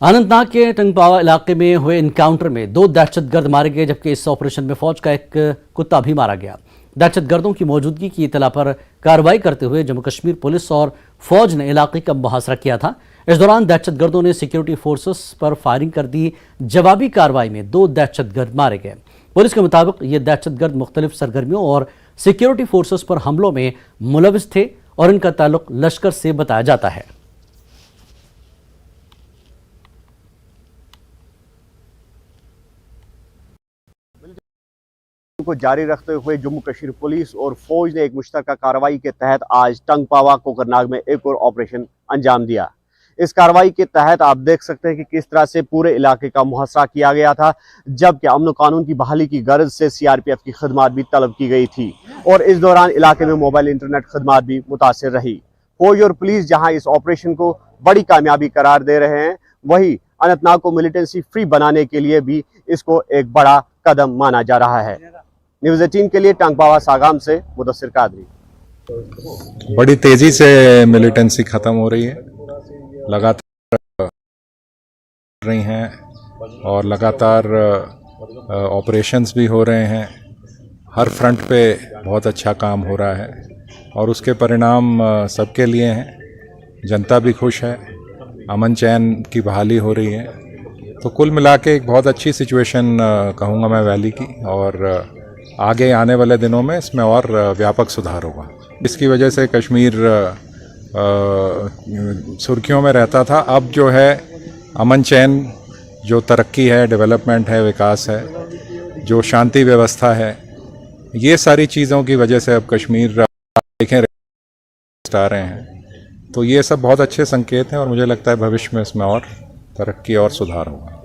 अनंतनाग के टंगपावा इलाके में हुए इनकाउंटर में 2 दहशतगर्द मारे गए, जबकि इस ऑपरेशन में फौज का एक कुत्ता भी मारा गया। दहशतगर्दों की मौजूदगी की इतला पर कार्रवाई करते हुए जम्मू कश्मीर पुलिस और फौज ने इलाके का मुहासरा किया था। इस दौरान दहशतगर्दों ने सिक्योरिटी फोर्सेस पर फायरिंग कर दी। जवाबी कार्रवाई में 2 दहशतगर्द मारे गए। पुलिस के मुताबिक ये दहशतगर्द मुख्तलिफ सरगर्मियों और सिक्योरिटी फोर्सेस पर हमलों में मुलविस थे और इनका ताल्लुक लश्कर से बताया जाता है। को जारी रखते हुए जम्मू कश्मीर पुलिस और फौज ने एक मुश्तरका कार्रवाई के तहत आज टंगपावा कोकरनाग में एक और ऑपरेशन अंजाम दिया। इस कार्रवाई के तहत आप देख सकते हैं कि किस तरह से पूरे इलाके का मुहासरा किया गया था, जबकि अमन कानून की बहाली की गर्ज से सीआरपीएफ की खदमात भी तलब की गई थी और इस दौरान इलाके में मोबाइल इंटरनेट खदमात भी मुतासिर रही। फौज और पुलिस जहां इस ऑपरेशन को बड़ी कामयाबी करार दे रहे हैं, वहीं अनंतनाग को मिलिटेंसी फ्री बनाने के लिए भी इसको एक बड़ा कदम माना जा रहा है। न्यूज़ 18 के लिए टंगपावा सागाम से मुदस्सिर कादरी। बड़ी तेजी से मिलिटेंसी खत्म हो रही है, लगातार रही हैं और लगातार ऑपरेशंस भी हो रहे हैं। हर फ्रंट पे बहुत अच्छा काम हो रहा है और उसके परिणाम सबके लिए हैं। जनता भी खुश है, अमन चैन की बहाली हो रही है। तो कुल मिला के एक बहुत अच्छी सिचुएशन कहूँगा मैं वैली की, और आगे आने वाले दिनों में इसमें और व्यापक सुधार होगा। इसकी वजह से कश्मीर सुर्खियों में रहता था। अब जो है अमन चैन, जो तरक्की है, डेवलपमेंट है, विकास है, जो शांति व्यवस्था है, ये सारी चीज़ों की वजह से अब कश्मीर देखें आ रहे हैं। तो ये सब बहुत अच्छे संकेत हैं और मुझे लगता है भविष्य में इसमें और तरक्की और सुधार होगा।